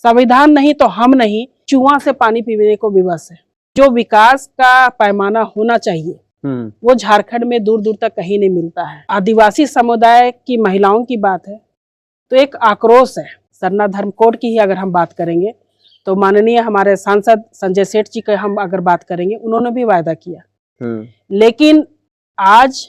संविधान नहीं तो हम नहीं, चूहा से पानी पीने को विवश है। जो विकास का पैमाना होना चाहिए वो झारखंड में दूर दूर तक कहीं नहीं मिलता है। आदिवासी समुदाय की महिलाओं की बात है तो एक आक्रोश है। सरना धर्म कोड की ही अगर हम बात करेंगे तो माननीय हमारे सांसद संजय सेठ जी का हम अगर बात करेंगे, उन्होंने भी वायदा किया, लेकिन आज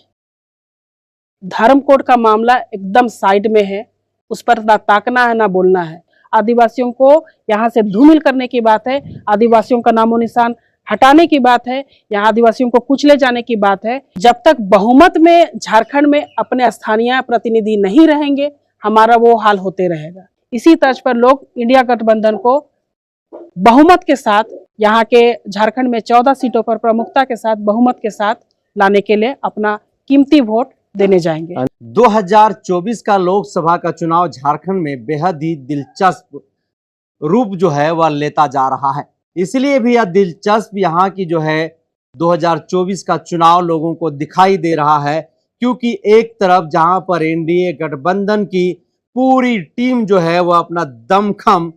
धर्म कोड का मामला एकदम साइड में है। उस पर ना ताकना है ना बोलना है। आदिवासियों को यहाँ से धूमिल करने की बात है, आदिवासियों का नामो निशान हटाने की बात है, यहाँ आदिवासियों को कुचले जाने की बात है। जब तक बहुमत में झारखंड में अपने स्थानीय प्रतिनिधि नहीं रहेंगे, हमारा वो हाल होते रहेगा। इसी तर्ज पर लोग इंडिया गठबंधन को बहुमत के साथ यहाँ के झारखंड में 14 सीटों पर प्रमुखता के साथ बहुमत के साथ लाने के लिए अपना कीमती वोट देने जाएंगे। 2024 का लोकसभा का चुनाव झारखंड में बेहद ही दिलचस्प रूप जो है वह लेता जा रहा है। इसलिए भी यह दिलचस्प यहाँ की जो है 2024 का चुनाव लोगों को दिखाई दे रहा है, क्योंकि एक तरफ जहां पर एनडीए गठबंधन की पूरी टीम जो है वह अपना दमखम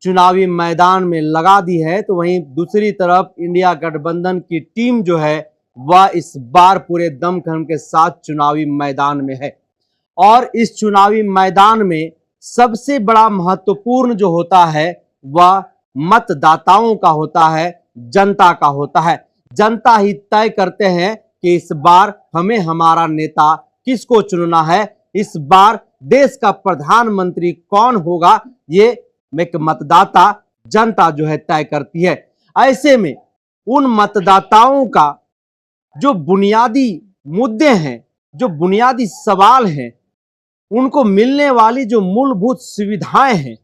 चुनावी मैदान में लगा दी है, तो वहीं दूसरी तरफ इंडिया गठबंधन की टीम जो है वह इस बार पूरे दमखम के साथ चुनावी मैदान में है। और इस चुनावी मैदान में सबसे बड़ा महत्वपूर्ण जो होता है वह मतदाताओं का होता है, जनता का होता है। जनता ही तय करते हैं कि इस बार हमें हमारा नेता किसको चुनना है, इस बार देश का प्रधानमंत्री कौन होगा, ये एक मतदाता जनता जो है तय करती है। ऐसे में उन मतदाताओं का जो बुनियादी मुद्दे हैं, जो बुनियादी सवाल हैं, उनको मिलने वाली जो मूलभूत सुविधाएं हैं,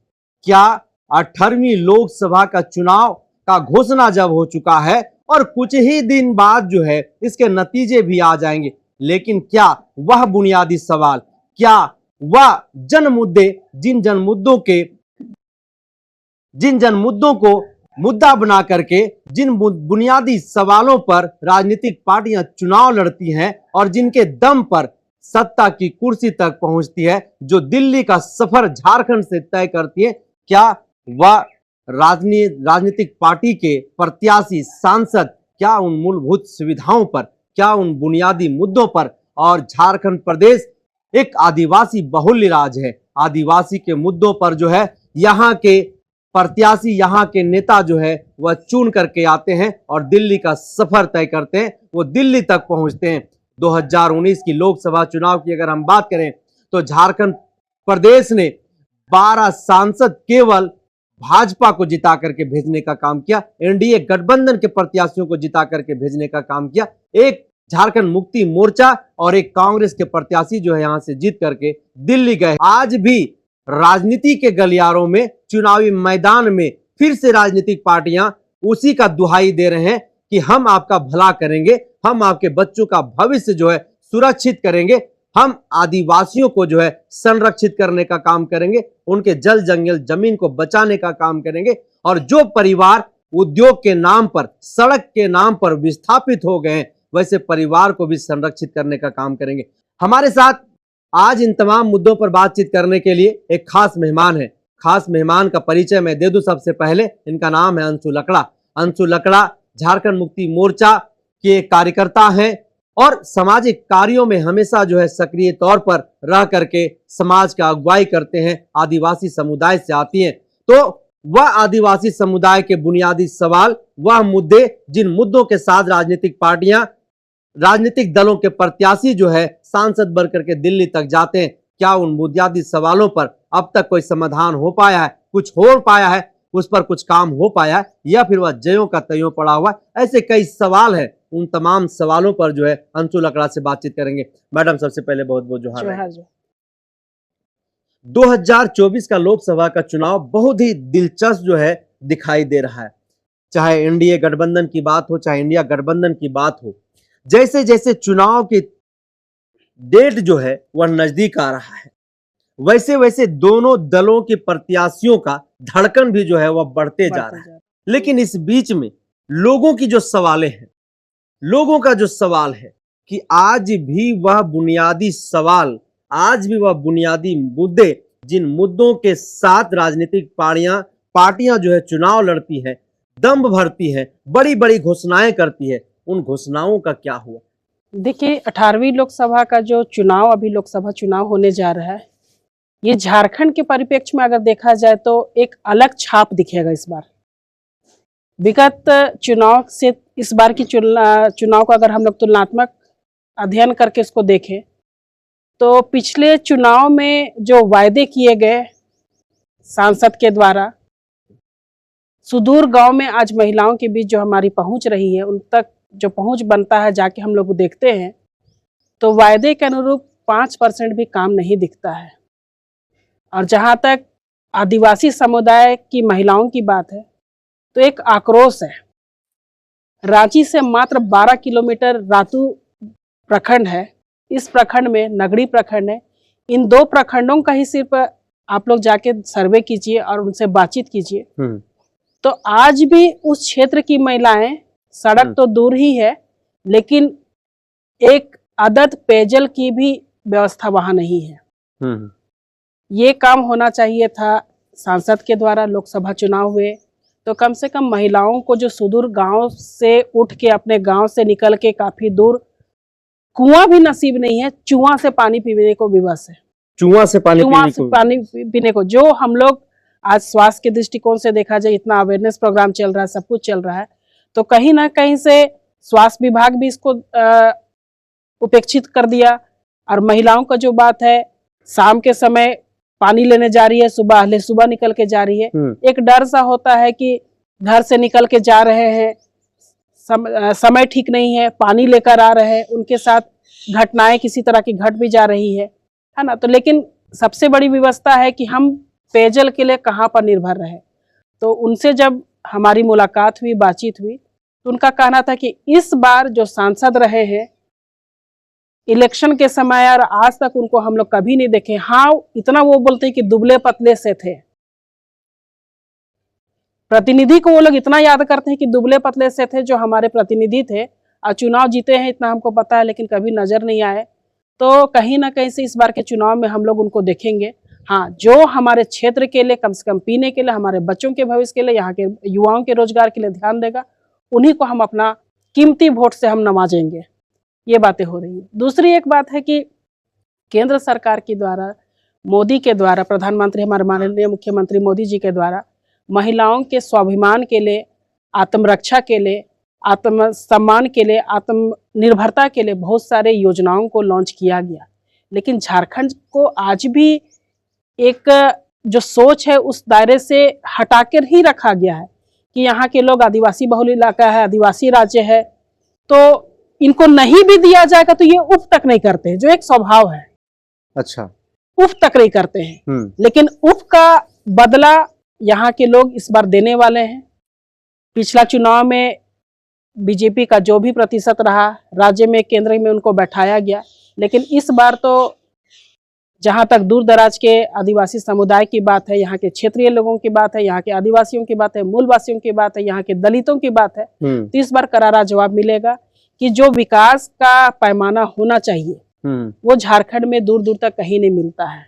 क्या 18वीं लोकसभा का चुनाव का घोषणा जब हो चुका है और कुछ ही दिन बाद जो है इसके नतीजे भी आ जाएंगे, लेकिन क्या वह बुनियादी सवाल, क्या वह जन मुद्दे, जिन जन मुद्दों को मुद्दा बना करके जिन बुनियादी सवालों पर राजनीतिक पार्टियां चुनाव लड़ती हैं और जिनके दम पर सत्ता की कुर्सी तक पहुंचती है, जो दिल्ली का सफर झारखंड से तय करती है, क्या वह राजनीतिक पार्टी के प्रत्याशी सांसद क्या उन मूलभूत सुविधाओं पर, क्या उन बुनियादी मुद्दों पर, और झारखंड प्रदेश एक आदिवासी बहुल्य राज्य है, आदिवासी के मुद्दों पर जो है यहाँ के प्रत्याशी, यहाँ के नेता जो है वह चुन करके आते हैं और दिल्ली का सफर तय करते हैं, वो दिल्ली तक पहुंचते हैं। 2019 की लोकसभा चुनाव की अगर हम बात करें तो झारखंड प्रदेश ने 12 सांसद केवल भाजपा को जिता करके भेजने का काम किया, एनडीए गठबंधन के प्रत्याशियों को जिता करके भेजने का काम किया। एक झारखंड मुक्ति मोर्चा और एक कांग्रेस के प्रत्याशी जो है यहां से जीत करके दिल्ली गए। आज भी राजनीति के गलियारों में, चुनावी मैदान में फिर से राजनीतिक पार्टियां उसी का दुहाई दे रहे हैं कि हम आपका भला करेंगे, हम आपके बच्चों का भविष्य जो है सुरक्षित करेंगे, हम आदिवासियों को जो है संरक्षित करने का काम करेंगे, उनके जल जंगल जमीन को बचाने का काम करेंगे। और जो परिवार उद्योग के नाम पर, सड़क के नाम पर विस्थापित हो गए हैं, वैसे परिवार को भी संरक्षित करने का काम करेंगे। हमारे साथ आज इन तमाम मुद्दों पर बातचीत करने के लिए एक खास मेहमान है। खास मेहमान का परिचय मैं दे दूं सबसे पहले। इनका नाम है अंशु लकड़ा। अंशु लकड़ा झारखंड मुक्ति मोर्चा के कार्यकर्ता हैं और सामाजिक कार्यों में हमेशा जो है सक्रिय तौर पर रह करके समाज का अगुवाई करते हैं। आदिवासी समुदाय से आती हैं, तो वह आदिवासी समुदाय के बुनियादी सवाल, वह मुद्दे, जिन मुद्दों के साथ राजनीतिक पार्टियां, राजनीतिक दलों के प्रत्याशी जो है सांसद बन करके दिल्ली तक जाते हैं, क्या उन बुनियादी सवालों पर अब तक कोई समाधान हो पाया है, कुछ हो पाया है, उस पर कुछ काम हो पाया है, या फिर वह जयों का तयों पड़ा हुआ है? ऐसे कई सवाल हैं। उन तमाम सवालों पर जो है अंशु लकड़ा से बातचीत करेंगे। मैडम, सबसे पहले बहुत बहुत जोहार। 2024 का लोकसभा का चुनाव बहुत ही दिलचस्प जो है दिखाई दे रहा है। चाहे एनडीए गठबंधन की बात हो, चाहे इंडिया गठबंधन की बात हो, जैसे जैसे चुनाव की डेट जो है वह नजदीक आ रहा है, वैसे वैसे दोनों दलों के प्रत्याशियों का धड़कन भी जो है वह बढ़ते जा रहा है। लेकिन इस बीच में लोगों की जो सवालें हैं, लोगों का जो सवाल है कि आज भी वह बुनियादी सवाल, आज भी वह बुनियादी मुद्दे जिन मुद्दों के साथ राजनीतिक पार्टियां जो है चुनाव लड़ती है, दम भरती है, बड़ी बड़ी घोषणाएं करती है, उन घोषणाओं का क्या हुआ? देखिए, 18वीं लोकसभा का जो चुनाव, अभी लोकसभा चुनाव होने जा रहा है, ये झारखंड के परिप्रेक्ष्य में अगर देखा जाए तो एक अलग छाप दिखेगा इस बार। विगत चुनाव से इस बार की चुनाव को अगर हम लोग तुलनात्मक अध्ययन करके इसको देखें तो पिछले चुनाव में जो वायदे किए गए सांसद के द्वारा, सुदूर गांव में आज महिलाओं के बीच जो हमारी पहुंच रही है, उन तक जो पहुंच बनता है जाके हम लोग देखते हैं तो वायदे के अनुरूप 5% भी काम नहीं दिखता है। और जहां तक आदिवासी समुदाय की महिलाओं की बात है तो एक आक्रोश है। रांची से मात्र 12 किलोमीटर रातू प्रखंड है, इस प्रखंड में नगड़ी प्रखंड है। इन दो प्रखंडों का ही सिर्फ आप लोग जाके सर्वे कीजिए और उनसे बातचीत कीजिए तो आज भी उस क्षेत्र की महिलाएं, सड़क तो दूर ही है लेकिन एक आदत पेयजल की भी व्यवस्था वहां नहीं है। ये काम होना चाहिए था सांसद के द्वारा। लोकसभा चुनाव हुए तो कम से कम महिलाओं को जो सुदूर गांव से उठ के अपने गांव से निकल के काफी दूर कुआं भी नसीब नहीं है, चुआ से पानी पीने को विवश है। चुआ से पानी पीने को जो हम लोग आज स्वास्थ्य के दृष्टिकोण से देखा जाए, इतना अवेयरनेस प्रोग्राम चल रहा है, सब कुछ चल रहा है, तो कहीं ना कहीं से स्वास्थ्य विभाग भी इसको उपेक्षित कर दिया। और महिलाओं का जो बात है, शाम के समय पानी लेने जा रही है, सुबह निकल के जा रही है, एक डर सा होता है कि घर से निकल के जा रहे हैं, समय ठीक नहीं है, पानी लेकर आ रहे हैं, उनके साथ घटनाएं किसी तरह की घट भी जा रही है ना। तो लेकिन सबसे बड़ी व्यवस्था है कि हम पेयजल के लिए कहाँ पर निर्भर रहे। तो उनसे जब हमारी मुलाकात हुई, बातचीत हुई, तो उनका कहना था कि इस बार जो सांसद रहे हैं इलेक्शन के समय और आज तक उनको हम लोग कभी नहीं देखे। हाँ, इतना वो बोलते हैं कि दुबले पतले से थे, प्रतिनिधि को वो लोग इतना याद करते हैं कि दुबले पतले से थे जो हमारे प्रतिनिधि थे, और चुनाव जीते हैं इतना हमको पता है, लेकिन कभी नजर नहीं आए। तो कहीं ना कहीं से इस बार के चुनाव में हम लोग उनको देखेंगे। हाँ, जो हमारे क्षेत्र के लिए कम से कम पीने के लिए, हमारे बच्चों के भविष्य के लिए, यहाँ के युवाओं के रोजगार के लिए ध्यान देगा, उन्हीं को हम अपना कीमती वोट से हम नवाजेंगे। ये बातें हो रही है। दूसरी एक बात है कि केंद्र सरकार के द्वारा, मोदी के द्वारा, प्रधानमंत्री हमारे माननीय मुख्यमंत्री मोदी जी के द्वारा महिलाओं के स्वाभिमान के लिए, आत्मरक्षा के लिए, आत्म सम्मान के लिए, आत्मनिर्भरता के लिए बहुत सारे योजनाओं को लॉन्च किया गया। लेकिन झारखंड को आज भी एक जो सोच है उस दायरे से हटाकर ही रखा गया है कि यहाँ के लोग आदिवासी बहुल इलाका है, आदिवासी राज्य है, तो इनको नहीं भी दिया जाएगा तो ये उफ तक नहीं करते हैं, जो एक स्वभाव है। अच्छा, उफ तक नहीं करते हैं। लेकिन उफ का बदला यहाँ के लोग इस बार देने वाले हैं। पिछला चुनाव में बीजेपी का जो भी प्रतिशत रहा, राज्य में, केंद्र में उनको बैठाया गया, लेकिन इस बार तो जहां तक दूर दराज के आदिवासी समुदाय की बात है, यहाँ के क्षेत्रीय लोगों की बात है, यहाँ के आदिवासियों की बात है, मूलवासियों की बात है, यहाँ के दलितों की बात है, तो इस बार करारा जवाब मिलेगा कि जो विकास का पैमाना होना चाहिए वो झारखंड में दूर दूर तक कहीं नहीं मिलता है।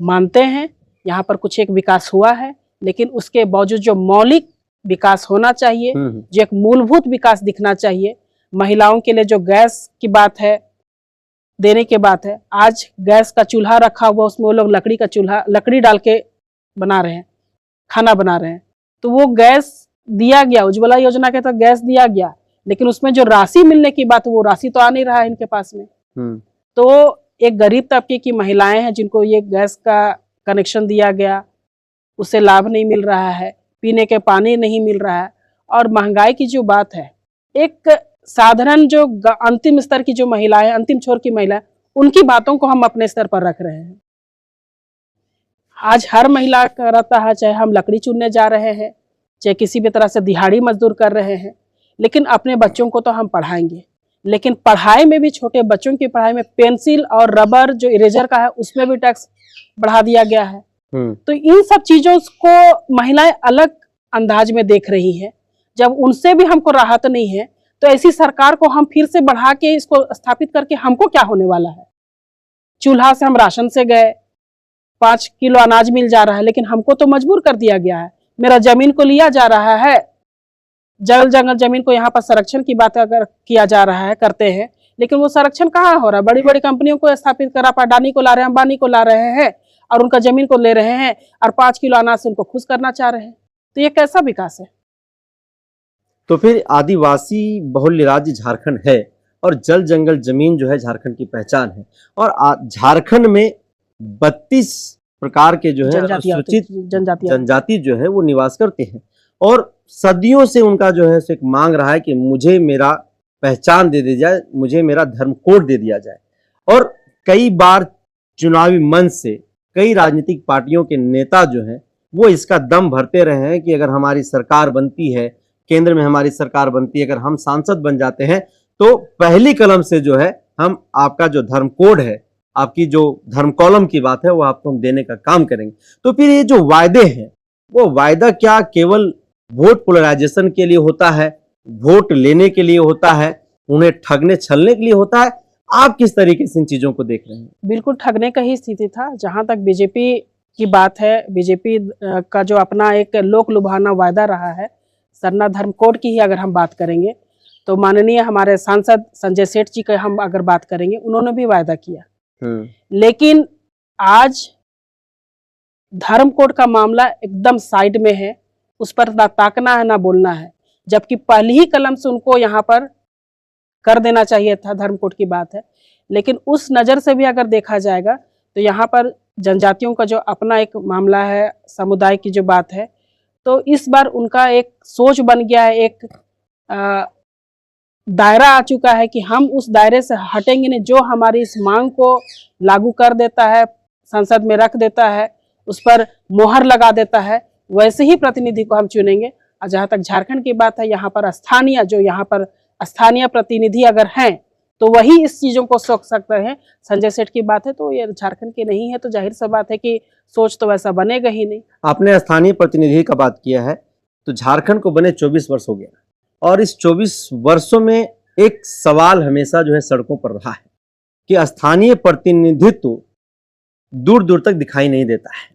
मानते हैं यहाँ पर कुछ एक विकास हुआ है, लेकिन उसके बावजूद जो मौलिक विकास होना चाहिए, जो एक मूलभूत विकास दिखना चाहिए, महिलाओं के लिए जो गैस की बात है, देने के बात है, आज गैस का चूल्हा रखा हुआ, उसमें वो लोग लकड़ी डाल के बना रहे हैं, खाना बना रहे हैं, तो वो गैस दिया गया, उज्ज्वला योजना के तहत गैस दिया गया, लेकिन उसमें जो राशि मिलने की बात है वो राशि तो आ नहीं रहा है इनके पास में। तो एक गरीब तबके की महिलाएं हैं जिनको ये गैस का कनेक्शन दिया गया, उससे लाभ नहीं मिल रहा है, पीने के पानी नहीं मिल रहा है, और महंगाई की जो बात है, एक साधारण जो अंतिम स्तर की जो महिलाएं, अंतिम छोर की महिला, उनकी बातों को हम अपने स्तर पर रख रहे हैं। आज हर महिला करता है, चाहे हम लकड़ी चुनने जा रहे हैं, चाहे किसी भी तरह से दिहाड़ी मजदूर कर रहे हैं, लेकिन अपने बच्चों को तो हम पढ़ाएंगे। लेकिन पढ़ाई में भी, छोटे बच्चों की पढ़ाई में पेंसिल और रबर जो इरेजर का है उसमें भी टैक्स बढ़ा दिया गया है। तो इन सब चीजों को महिलाएं अलग अंदाज में देख रही है। जब उनसे भी हमको राहत नहीं है तो ऐसी सरकार को हम फिर से बढ़ा के इसको स्थापित करके हमको क्या होने वाला है। चूल्हा से हम राशन से गए, 5 किलो अनाज मिल जा रहा है, लेकिन हमको तो मजबूर कर दिया गया है। मेरा जमीन को लिया जा रहा है, जल जंगल जमीन को यहाँ पर संरक्षण की बात अगर किया जा रहा है, करते हैं, लेकिन वो संरक्षण कहाँ हो रहा है? बड़ी बड़ी कंपनियों को स्थापित करा, अडानी को ला रहे हैं, अंबानी को ला रहे हैं और उनका जमीन को ले रहे हैं और 5 किलो अनाज से उनको खुश करना चाह रहे हैं। तो ये कैसा विकास है? तो फिर आदिवासी बहुल्य राज्य झारखंड है और जल जंगल जमीन जो है झारखंड की पहचान है, और झारखंड में 32 प्रकार के जो है अनुसूचित जनजाति जो है वो निवास करते हैं, और सदियों से उनका जो है एक मांग रहा है कि मुझे मेरा पहचान दे दी जाए, मुझे मेरा धर्म कोड दे दिया जाए। और कई बार चुनावी मंच से कई राजनीतिक पार्टियों के नेता जो हैं वो इसका दम भरते रहे हैं कि अगर हमारी सरकार बनती है, केंद्र में हमारी सरकार बनती है, अगर हम सांसद बन जाते हैं तो पहली कलम से जो है हम आपका जो धर्म कोड है, आपकी जो धर्म कॉलम की बात है, वो आपको हम देने का काम करेंगे। तो फिर ये जो वायदे हैं वो वायदा क्या केवल वोट पोलराइजेशन के लिए होता है, वोट लेने के लिए होता है, उन्हें ठगने छलने के लिए होता है? आप किस तरीके से इन चीजों को देख रहे हैं? बिल्कुल ठगने का ही स्थिति था। जहां तक बीजेपी की बात है, बीजेपी का जो अपना एक लोक लुभाना वायदा रहा है, सरना धर्म कोड की ही अगर हम बात करेंगे तो माननीय हमारे सांसद संजय सेठ जी का हम अगर बात करेंगे, उन्होंने भी वायदा किया, लेकिन आज धर्म कोड का मामला एकदम साइड में है, उस पर ना ताकना है ना बोलना है, जबकि पहली ही कलम से उनको यहाँ पर कर देना चाहिए था। धर्म कोड की बात है, लेकिन उस नज़र से भी अगर देखा जाएगा तो यहाँ पर जनजातियों का जो अपना एक मामला है, समुदाय की जो बात है, तो इस बार उनका एक सोच बन गया है, एक दायरा आ चुका है कि हम उस दायरे से हटेंगे नहीं। जो हमारी इस मांग को लागू कर देता है, संसद में रख देता है, उस पर मोहर लगा देता है, वैसे ही प्रतिनिधि को हम चुनेंगे। और जहाँ तक झारखंड की बात है, यहाँ पर स्थानीय प्रतिनिधि अगर हैं तो वही इस चीज़ों को सोच सकते हैं। संजय सेठ की बात है तो ये झारखंड की नहीं है, तो जाहिर सी बात है कि सोच तो वैसा बनेगा ही नहीं। आपने स्थानीय प्रतिनिधि का बात किया है, तो झारखंड को बने 24 वर्ष हो गया, और इस 24 वर्षों में एक सवाल हमेशा जो है सड़कों पर रहा है कि स्थानीय प्रतिनिधित्व दूर दूर तक दिखाई नहीं देता है।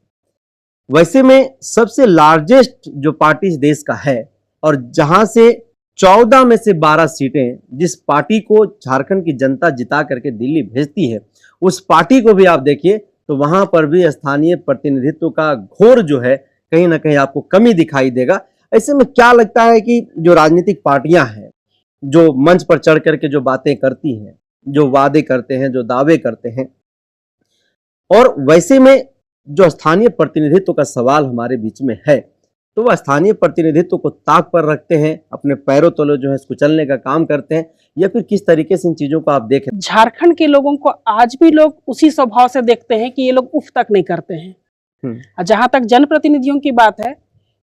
वैसे में सबसे लार्जेस्ट जो पार्टी इस देश का है, और जहां से 14 में से 12 सीटें जिस पार्टी को झारखंड की जनता जिता करके दिल्ली भेजती है, उस पार्टी को भी आप देखिए तो वहां पर भी स्थानीय प्रतिनिधित्व का घोर जो है कहीं ना कहीं आपको कमी दिखाई देगा। ऐसे में क्या लगता है कि जो राजनीतिक पार्टियां हैं, जो मंच पर चढ़ करके जो बातें करती हैं, जो वादे करते हैं, जो दावे करते हैं, और वैसे में जो स्थानीय प्रतिनिधित्व का सवाल हमारे बीच में है, तो वह स्थानीय प्रतिनिधित्व को ताक पर रखते हैं, अपने पैरों तले जो है कुचलने का काम करते हैं, या फिर किस तरीके से इन चीजों को आप देखें? झारखंड के लोगों को आज भी लोग उसी स्वभाव से देखते हैं कि ये लोग उफ तक नहीं करते हैं। जहां तक जनप्रतिनिधियों की बात है,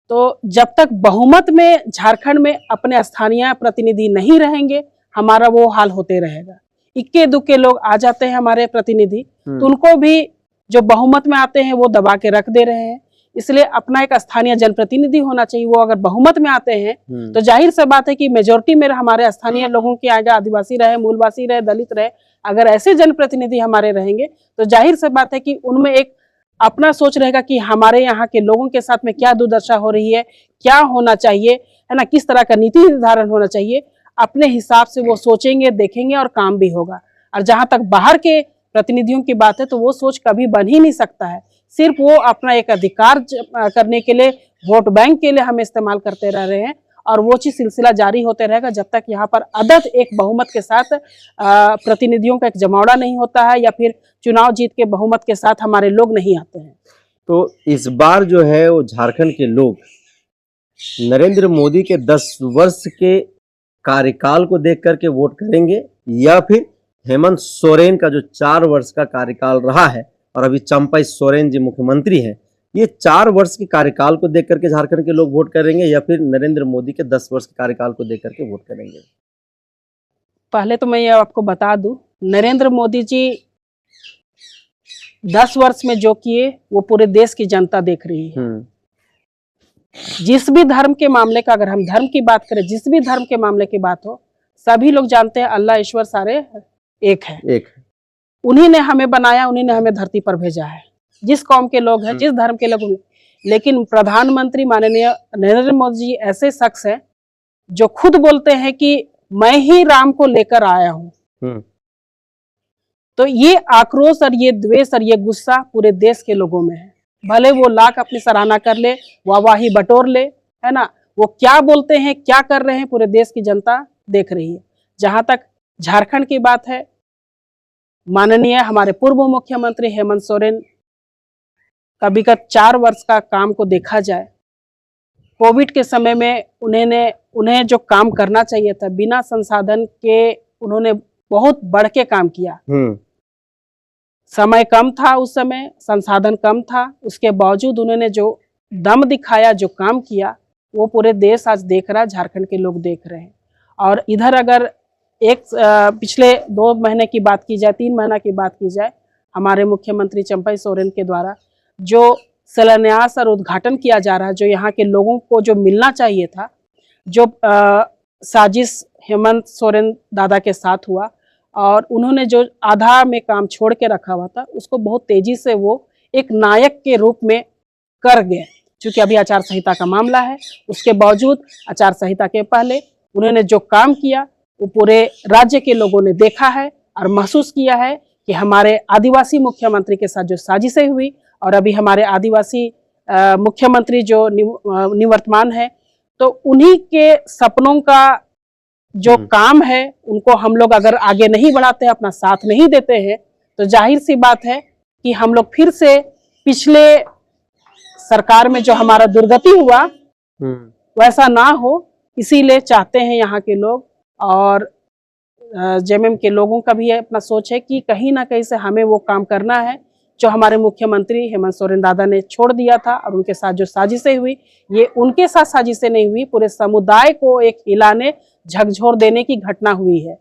तो जब तक बहुमत में झारखंड में अपने स्थानीय प्रतिनिधि नहीं रहेंगे, हमारा वो हाल होते रहेगा। इक्के दुक्के लोग आ जाते हैं हमारे प्रतिनिधि, तो उनको भी जो बहुमत में आते हैं वो दबा के रख दे रहे हैं। इसलिए अपना एक स्थानीय जनप्रतिनिधि होना चाहिए। वो अगर बहुमत में आते हैं तो जाहिर सी बात है कि मेजोरिटी में हमारे स्थानीय लोगों के आगे, आदिवासी रहे, मूलवासी रहे, दलित रहे, अगर ऐसे जनप्रतिनिधि हमारे रहेंगे तो जाहिर सी बात है कि उनमें एक अपना सोच रहेगा कि हमारे यहाँ के लोगों के साथ में क्या दुर्दशा हो रही है, क्या होना चाहिए, है ना, किस तरह का नीति निर्धारण होना चाहिए। अपने हिसाब से वो सोचेंगे, देखेंगे और काम भी होगा। और जहां तक बाहर के प्रतिनिधियों की बात है तो वो सोच कभी बन ही नहीं सकता है। सिर्फ वो अपना एक अधिकार करने के लिए, वोट बैंक के लिए हमें इस्तेमाल करते रह रहे हैं, और वो चीज सिलसिला जारी होते रहेगा जब तक यहाँ पर अदद एक बहुमत के साथ प्रतिनिधियों का एक जमावड़ा नहीं होता है, या फिर चुनाव जीत के बहुमत के साथ हमारे लोग नहीं आते हैं। तो इस बार जो है वो झारखंड के लोग नरेंद्र मोदी के 10 वर्ष के कार्यकाल को देख करके वोट करेंगे, या फिर हेमंत सोरेन का जो 4 वर्ष का कार्यकाल रहा है, और अभी चंपाई सोरेन जी मुख्यमंत्री हैं, ये 4 वर्ष के कार्यकाल को देख करके झारखंड के लोग वोट करेंगे, या फिर नरेंद्र मोदी के 10 वर्ष के कार्यकाल को देख करके वोट करेंगे? पहले तो मैं ये आपको बता दूं, नरेंद्र मोदी जी 10 वर्ष में जो किए वो पूरे देश की जनता देख रही है। जिस भी धर्म के मामले का, अगर हम धर्म की बात करें, जिस भी धर्म के मामले की बात हो, सभी लोग जानते हैं अल्लाह ईश्वर सारे एक है। उन्हीं ने हमें बनाया, उन्हीं ने हमें धरती पर भेजा है। जिस कौम के लोग हैं, जिस धर्म के लोग हैं, लेकिन प्रधानमंत्री माननीय नरेंद्र मोदी जी ऐसे शख्स हैं जो खुद बोलते हैं कि मैं ही राम को लेकर आया हूं। तो ये आक्रोश और ये द्वेष और ये गुस्सा पूरे देश के लोगों में है। भले वो लाख अपनी सराहना कर ले, वाहवाही बटोर ले, है ना, वो क्या बोलते हैं, क्या कर रहे हैं, पूरे देश की जनता देख रही है। जहां तक झारखंड की बात है, माननीय हमारे पूर्व मुख्यमंत्री हेमंत सोरेन का विगत 4 वर्ष का काम को देखा जाए, कोविड के समय में उन्हें जो काम करना चाहिए था, बिना संसाधन के उन्होंने बहुत बढ़ के काम किया। समय कम था, उस समय संसाधन कम था, उसके बावजूद उन्होंने जो दम दिखाया, जो काम किया, वो पूरे देश आज देख रहा है, झारखंड के लोग देख रहे हैं। और इधर अगर पिछले 2 महीने की बात की जाए, 3 महीना की बात की जाए, हमारे मुख्यमंत्री चंपई सोरेन के द्वारा जो शिलान्यास और उद्घाटन किया जा रहा है, जो यहाँ के लोगों को जो मिलना चाहिए था, जो साजिश हेमंत सोरेन दादा के साथ हुआ और उन्होंने जो आधा में काम छोड़ के रखा हुआ था, उसको बहुत तेजी से वो एक नायक के रूप में कर गए। क्योंकि अभी आचार संहिता का मामला है, उसके बावजूद आचार संहिता के पहले उन्होंने जो काम किया वो पूरे राज्य के लोगों ने देखा है और महसूस किया है कि हमारे आदिवासी मुख्यमंत्री के साथ जो साजिशें हुई, और अभी हमारे आदिवासी मुख्यमंत्री जो निवर्तमान है, तो उन्हीं के सपनों का जो काम है, उनको हम लोग अगर आगे नहीं बढ़ाते, अपना साथ नहीं देते हैं, तो जाहिर सी बात है कि हम लोग फिर से पिछले सरकार में जो हमारा दुर्गति हुआ वैसा ना हो। इसीलिए चाहते हैं यहाँ के लोग और जेएमएम के लोगों का भी अपना सोच है कि कहीं ना कहीं से हमें वो काम करना है जो हमारे मुख्यमंत्री हेमंत सोरेन दादा ने छोड़ दिया था। और उनके साथ जो साजिशें हुई, ये उनके साथ साजिशें नहीं हुई, पूरे समुदाय को एक हिलाने झकझोर देने की घटना हुई है।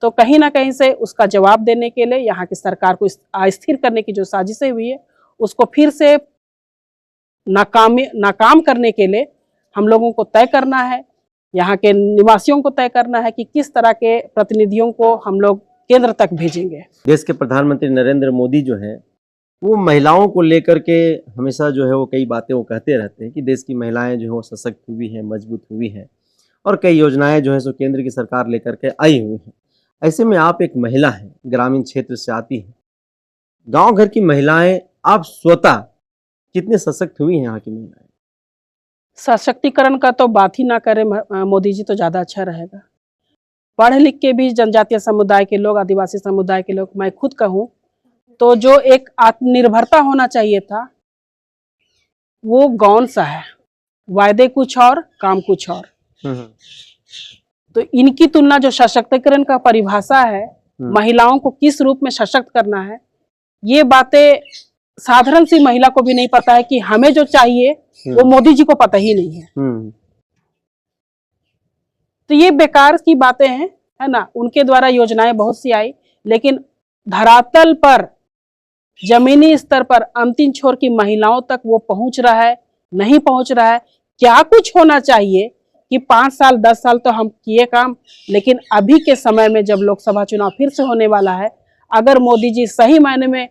तो कहीं ना कहीं से उसका जवाब देने के लिए, यहाँ की सरकार को अस्थिर करने की जो साजिशें हुई है, उसको फिर से नाकाम करने के लिए हम लोगों को तय करना है, यहाँ के निवासियों को तय करना है कि किस तरह के प्रतिनिधियों को हम लोग केंद्र तक भेजेंगे। देश के प्रधानमंत्री नरेंद्र मोदी जो है वो महिलाओं को लेकर के हमेशा जो है वो कई बातें वो कहते रहते हैं कि देश की महिलाएं जो है वो सशक्त हुई हैं, मजबूत हुई हैं, और कई योजनाएं जो है सो केंद्र की सरकार लेकर के आई हुई हैं। ऐसे में आप एक महिला हैं, ग्रामीण क्षेत्र से आती हैं, गांव घर की महिलाएं, आप स्वतः कितने सशक्त हुई हैं यहाँ की महिलाएं? सशक्तिकरण का तो बात ही ना करें मोदी जी तो ज्यादा अच्छा रहेगा। पढ़ लिख के भी जनजातीय समुदाय के लोग, आदिवासी समुदाय के लोग, मैं खुद कहूँ तो जो एक आत्मनिर्भरता होना चाहिए था वो गौन सा है, वायदे कुछ और काम कुछ और। तो इनकी तुलना जो सशक्तिकरण का परिभाषा है, महिलाओं को किस रूप में सशक्त करना है, ये बातें साधारण सी महिला को भी नहीं पता है कि हमें जो चाहिए वो मोदी जी को पता ही नहीं है। तो ये बेकार की बातें हैं, है ना। उनके द्वारा योजनाएं बहुत सी आई, लेकिन धरातल पर, जमीनी स्तर पर, अंतिम छोर की महिलाओं तक वो पहुंच रहा है, नहीं पहुंच रहा है। क्या कुछ होना चाहिए कि 5 साल 10 साल तो हम किए काम, लेकिन अभी के समय में जब लोकसभा चुनाव फिर से होने वाला है, अगर मोदी जी सही मायने में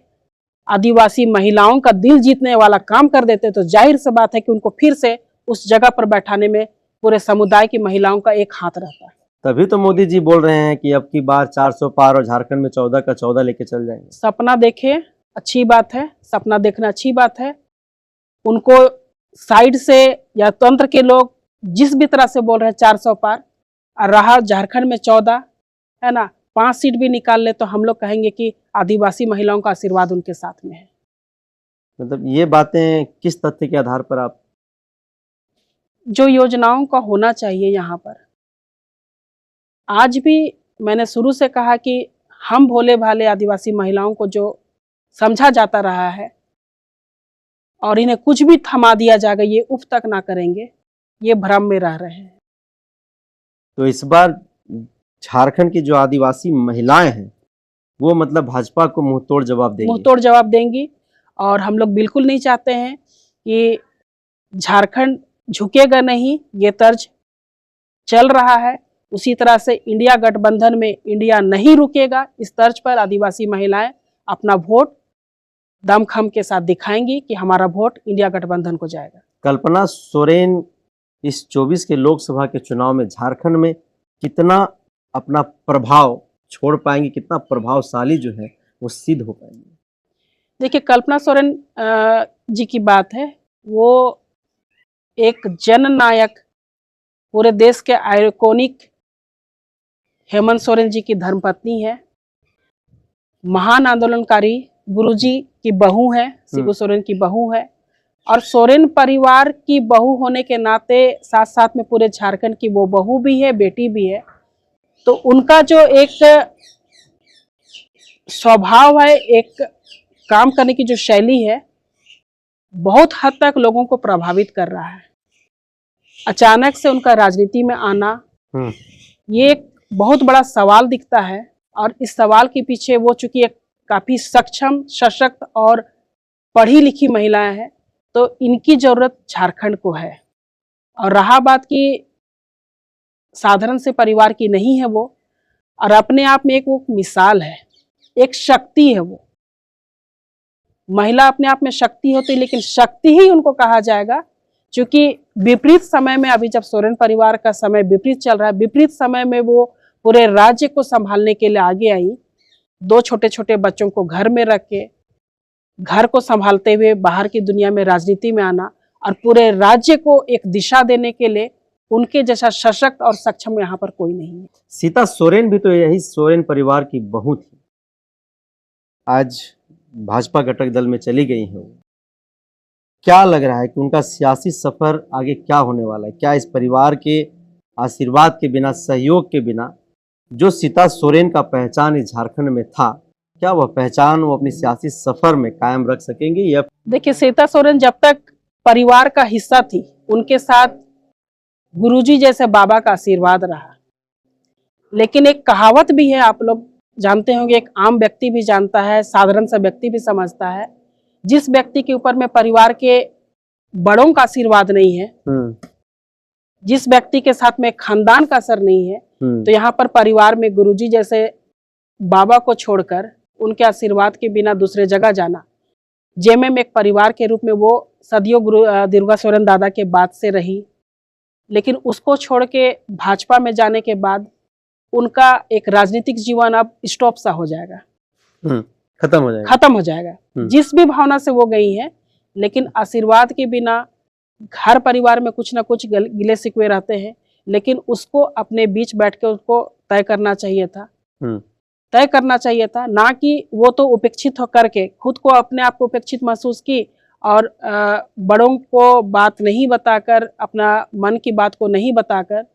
आदिवासी महिलाओं का दिल जीतने वाला काम कर देते तो जाहिर सी बात है कि उनको फिर से उस जगह पर बैठाने में पूरे समुदाय की महिलाओं का एक हाथ रहता है। तभी तो मोदी जी बोल रहे हैं कि अब की बार 400 पार और झारखंड में 14 का 14 लेके चल जाएंगे। सपना देखे, अच्छी बात है, सपना देखना अच्छी बात है। उनको साइड से या तंत्र के लोग जिस भी तरह से बोल रहे हैं 400 पार, और रहा झारखंड में 14, है ना, 5 सीट भी निकाल ले तो हम लोग कहेंगे कि आदिवासी महिलाओं का आशीर्वाद उनके साथ में है। मतलब ये बातें किस तथ्य के आधार पर आप? जो योजनाओं का होना चाहिए यहाँ पर, आज भी मैंने शुरू से कहा कि हम भोले भाले आदिवासी महिलाओं को जो समझा जाता रहा है और इन्हें कुछ भी थमा दिया जाएगा, ये उफ तक ना करेंगे, ये भ्रम में रह रहे हैं। तो इस बार झारखंड की जो आदिवासी महिलाएं हैं वो मतलब भाजपा को मुंहतोड़ जवाब देंगी? मुंहतोड़ जवाब देंगी। और हम लोग बिल्कुल नहीं चाहते हैं कि झारखंड झुकेगा नहीं, ये तर्ज चल रहा है। उसी तरह से इंडिया गठबंधन में इंडिया नहीं रुकेगा, इस तर्ज पर आदिवासी महिलाएं अपना वोट दमखम के साथ दिखाएंगी कि हमारा वोट इंडिया गठबंधन को जाएगा। कल्पना सोरेन इस 24 के लोकसभा के चुनाव में झारखंड में कितना अपना प्रभाव छोड़ पाएंगी, कितना प्रभावशाली जो है वो सिद्ध हो पाएंगे? देखिए, कल्पना सोरेन जी की बात है, वो एक जननायक, पूरे देश के आइकॉनिक हेमंत सोरेन जी की धर्मपत्नी है, महान आंदोलनकारी गुरुजी की बहू है, शिबू सोरेन की बहू है, और सोरेन परिवार की बहू होने के नाते साथ साथ में पूरे झारखंड की वो बहू भी है, बेटी भी है। तो उनका जो एक स्वभाव है, एक काम करने की जो शैली है, बहुत हद तक लोगों को प्रभावित कर रहा है। अचानक से उनका राजनीति में आना, ये एक बहुत बड़ा सवाल दिखता है, और इस सवाल के पीछे वो चूंकि एक काफी सक्षम, सशक्त और पढ़ी लिखी महिलाएं हैं, तो इनकी जरूरत झारखंड को है। और रहा बात की साधारण से परिवार की नहीं है वो, और अपने आप में एक वो मिसाल है, एक शक्ति है। वो महिला अपने आप में शक्ति होती, लेकिन शक्ति ही उनको कहा जाएगा क्योंकि विपरीत समय में, अभी जब सोरेन परिवार का समय विपरीत चल रहा है, विपरीत समय में वो पूरे राज्य को संभालने के लिए आगे आई। 2 छोटे छोटे बच्चों को घर में रख के, घर को संभालते हुए बाहर की दुनिया में राजनीति में आना, और पूरे राज्य को एक दिशा देने के लिए उनके जैसा सशक्त और सक्षम यहाँ पर कोई नहीं है। सीता सोरेन भी तो यही सोरेन परिवार की बहू थी, आज भाजपा घटक दल में चली गई है। वो क्या लग रहा है कि उनका सियासी सफर आगे क्या होने वाला है? क्या इस परिवार के आशीर्वाद के बिना, सहयोग के बिना, जो सीता सोरेन का पहचान इस झारखंड में था, क्या वह पहचान वो अपनी सियासी सफर में कायम रख सकेंगे? या देखिए, सीता सोरेन जब तक परिवार का हिस्सा थी, उनके साथ गुरुजी जैसे बाबा का आशीर्वाद रहा। लेकिन एक कहावत भी है, आप लोग जानते होंगे, एक आम व्यक्ति भी जानता है, साधारण सा व्यक्ति भी समझता है, जिस व्यक्ति के ऊपर में परिवार के बड़ों का आशीर्वाद नहीं है, जिस व्यक्ति के साथ में खानदान का असर नहीं है, तो यहाँ पर परिवार में गुरुजी जैसे बाबा को छोड़कर उनके आशीर्वाद के बिना दूसरे जगह जाना, जेएमएम एक परिवार के रूप में वो सदियों दुर्गा सोरेन दादा के बाद से रही, लेकिन उसको छोड़ के भाजपा में जाने के बाद उनका एक राजनीतिक जीवन अब स्टॉप सा हो जाएगा, खत्म हो जाएगा। जिस भी भावना से वो गई है, लेकिन आशीर्वाद के बिना घर परिवार में कुछ ना कुछ गिले शिकवे रहते हैं, लेकिन उसको अपने बीच बैठ के उसको तय करना चाहिए था, ना कि वो तो उपेक्षित होकर के खुद को, अपने आप को उपेक्षित महसूस की और बड़ों को बात नहीं बताकर, अपना मन की बात को नहीं बताकर,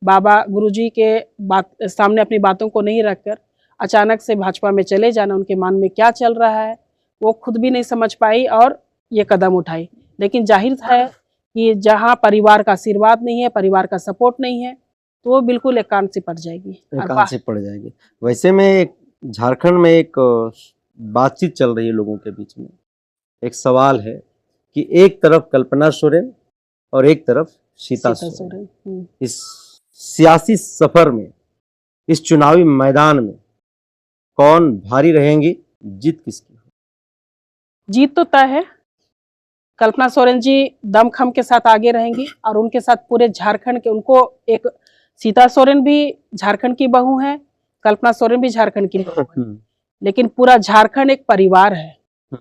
बाबा गुरुजी के बात सामने अपनी बातों को नहीं रखकर अचानक से भाजपा में चले जाना, उनके मन में क्या चल रहा है वो खुद भी नहीं समझ पाई और ये कदम उठाई। लेकिन जाहिर है कि जहां परिवार का आशीर्वाद नहीं है, परिवार का सपोर्ट नहीं है, तो वो बिल्कुल एकांत से पड़ जाएगी। वैसे में एक झारखंड में एक बातचीत चल रही है लोगों के बीच में, एक सवाल है कि एक तरफ कल्पना सोरेन और एक तरफ सीता सोरेन, इस सियासी सफर में, इस चुनावी मैदान में कौन भारी रहेंगी, जीत किसकी? जीत तो तय है, कल्पना सोरेन जी दमखम के साथ आगे रहेंगी और उनके साथ पूरे झारखंड के, उनको एक, सीता सोरेन भी झारखंड की बहू है, कल्पना सोरेन भी झारखंड की बहू है, लेकिन पूरा झारखंड एक परिवार है,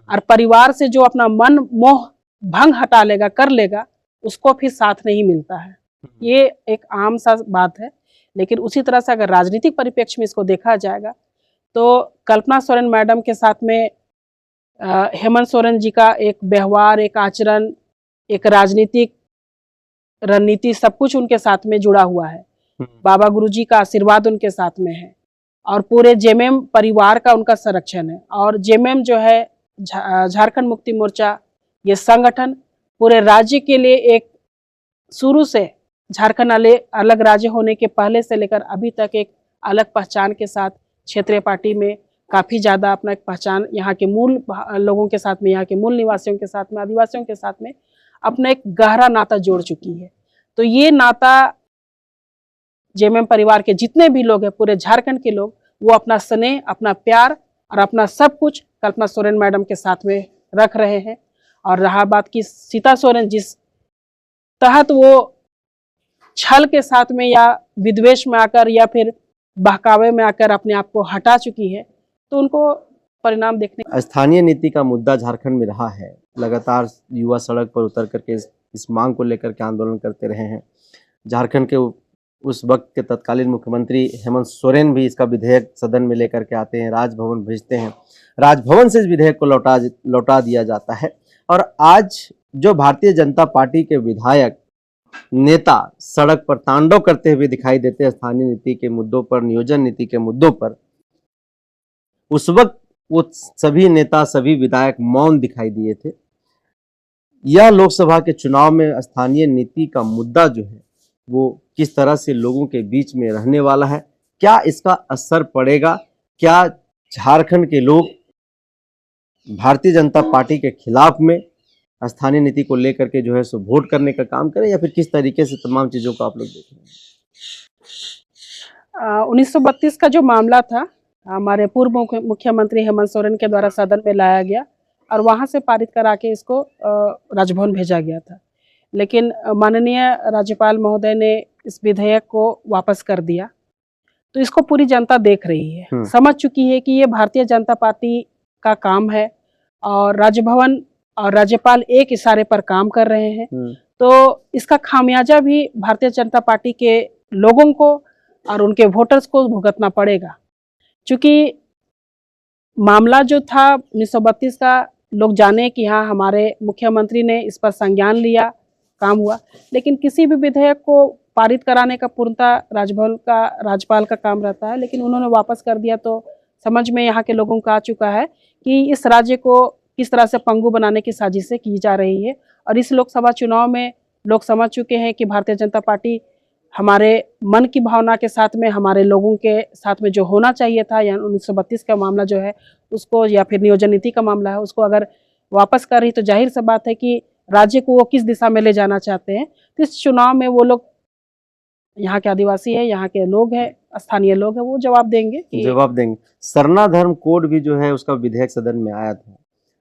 और परिवार से जो अपना मन मोह भंग हटा लेगा, कर लेगा, उसको फिर साथ नहीं मिलता है। ये एक आम सा बात है। लेकिन उसी तरह से अगर राजनीतिक परिप्रेक्ष्य में इसको देखा जाएगा तो कल्पना सोरेन मैडम के साथ में हेमंत सोरेन जी का एक व्यवहार, एक आचरण, एक राजनीतिक रणनीति, सब कुछ उनके साथ में जुड़ा हुआ है। बाबा गुरुजी का आशीर्वाद उनके साथ में है और पूरे जेएमएम परिवार का उनका संरक्षण है। और जेएमएम जो है, झारखंड मुक्ति मोर्चा, ये संगठन पूरे राज्य के लिए एक, शुरू से झारखंड अलग राज्य होने के पहले से लेकर अभी तक एक अलग पहचान के साथ क्षेत्रीय पार्टी में काफ़ी ज़्यादा अपना एक पहचान, यहाँ के मूल लोगों के साथ में, यहाँ के मूल निवासियों के साथ में, आदिवासियों के साथ में अपना एक गहरा नाता जोड़ चुकी है। तो ये नाता जेएमएम परिवार के जितने भी लोग हैं, पूरे झारखंड के लोग, वो अपना स्नेह, अपना प्यार और अपना सब कुछ कल्पना सोरेन मैडम के साथ में रख रहे हैं। और रहा बात की सीता सोरेन जिस तहत वो छल के साथ में या विद्वेष में आकर या फिर बहकावे में आकर अपने आप को हटा चुकी है, तो उनको परिणाम देखने। स्थानीय नीति का मुद्दा झारखंड में रहा है, लगातार युवा सड़क पर उतर करके इस मांग को लेकर के आंदोलन करते रहे हैं। झारखंड के उस वक्त के तत्कालीन मुख्यमंत्री हेमंत सोरेन भी इसका विधेयक सदन में लेकर के आते हैं, राजभवन भेजते हैं, राजभवन से इस विधेयक को लौटा दिया जाता है। और आज जो भारतीय जनता पार्टी के विधायक नेता सड़क पर तांडव करते हुए दिखाई देते हैं स्थानीय नीति के मुद्दों पर, नियोजन नीति के मुद्दों पर, उस वक्त वो सभी नेता सभी विधायक मौन दिखाई दिए थे। यह लोकसभा के चुनाव में स्थानीय नीति का मुद्दा जो है वो किस तरह से लोगों के बीच में रहने वाला है, क्या इसका असर पड़ेगा, क्या झारखंड के लोग भारतीय जनता पार्टी के खिलाफ में स्थानीय नीति को लेकर के जो है सो वोट करने का काम करें, या फिर किस तरीके से तमाम चीजों को आप लोग देख रहे हैं? 1932 का जो मामला था हमारे पूर्व मुख्यमंत्री हेमंत सोरेन के द्वारा सदन में लाया गया और वहां से पारित करा के इसको राजभवन भेजा गया था। लेकिन माननीय राज्यपाल महोदय ने इस विधेयक को वापस कर दिया। तो इसको पूरी जनता देख रही है, समझ चुकी है कि ये भारतीय जनता पार्टी का काम है और राजभवन और राज्यपाल एक इशारे पर काम कर रहे हैं। तो इसका खामियाजा भी भारतीय जनता पार्टी के लोगों को और उनके वोटर्स को भुगतना पड़ेगा। क्योंकि मामला जो था 1932 का, लोग जाने कि हाँ हमारे मुख्यमंत्री ने इस पर संज्ञान लिया, काम हुआ, लेकिन किसी भी विधेयक को पारित कराने का पूर्णतः राजभवन का राज्यपाल का काम रहता है। लेकिन उन्होंने वापस कर दिया तो समझ में यहाँ के लोगों को आ चुका है कि इस राज्य को किस तरह से पंगु बनाने की साजिशें की जा रही है। और इस लोकसभा चुनाव में लोग समझ चुके हैं कि भारतीय जनता पार्टी हमारे मन की भावना के साथ में, हमारे लोगों के साथ में जो होना चाहिए था, या 1932 का मामला जो है उसको, या फिर नियोजन नीति का मामला है उसको अगर वापस कर रही, तो जाहिर सी बात है कि राज्य को वो किस दिशा में ले जाना चाहते हैं। तो इस चुनाव में वो लोग, यहाँ के आदिवासी है, यहाँ के लोग हैं, स्थानीय लोग हैं, वो जवाब देंगे। सरना धर्म कोड भी जो है उसका विधेयक सदन में आया था,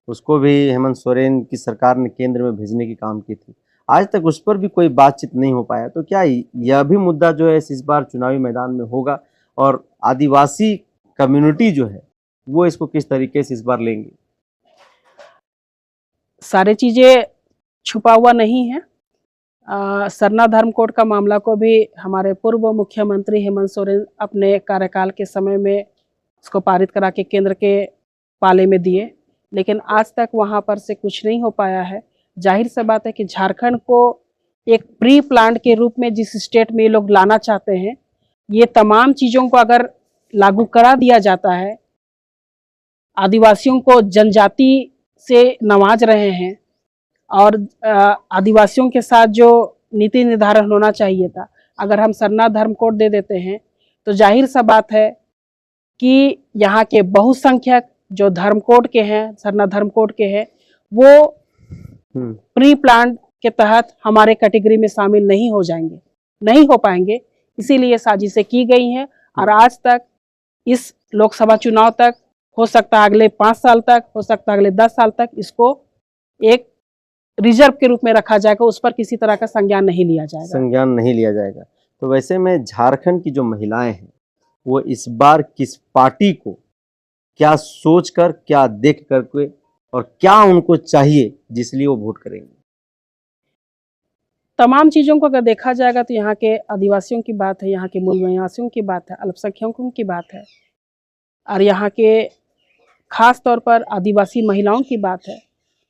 उसको भी हेमंत सोरेन की सरकार ने केंद्र में भेजने की काम की थी, आज तक उस पर भी कोई बातचीत नहीं हो पाया। तो क्या यह भी मुद्दा जो है इस बार चुनावी मैदान में होगा, और आदिवासी कम्युनिटी जो है वो इसको किस तरीके से इस बार लेंगे? सारी चीजें छुपा हुआ नहीं है। सरना धर्म कोड का मामला को भी हमारे पूर्व मुख्यमंत्री हेमंत सोरेन अपने कार्यकाल के समय में उसको पारित करा के केंद्र के पाले में दिए, लेकिन आज तक वहां पर से कुछ नहीं हो पाया है। जाहिर सी बात है कि झारखंड को एक प्री प्लान के रूप में जिस स्टेट में ये लोग लाना चाहते हैं, ये तमाम चीज़ों को अगर लागू करा दिया जाता है, आदिवासियों को जनजाति से नवाज रहे हैं और आदिवासियों के साथ जो नीति निर्धारण होना चाहिए था, अगर हम सरना धर्म कोड दे देते हैं तो जाहिर सा बात है कि यहाँ के बहुसंख्यक जो धर्म कोड के हैं, सरना धर्म कोड के हैं, वो प्री प्लान के तहत हमारे कैटेगरी में शामिल नहीं हो जाएंगे, नहीं हो पाएंगे। इसीलिए साजिशें की गई हैं और आज तक इस लोकसभा चुनाव तक, हो सकता है अगले 5 साल तक, हो सकता है अगले 10 साल तक इसको एक रिजर्व के रूप में रखा जाएगा, उस पर किसी तरह का संज्ञान नहीं लिया जाएगा। तो वैसे में झारखंड की जो महिलाएं हैं वो इस बार किस पार्टी को क्या सोचकर, क्या देख करके और क्या उनको चाहिए जिसलिए वो वोट करेंगे? तमाम चीज़ों को अगर देखा जाएगा तो यहाँ के आदिवासियों की बात है, यहाँ के मूल निवासियों की बात है, अल्पसंख्यकों की बात है, और यहाँ के खास तौर पर आदिवासी महिलाओं की बात है।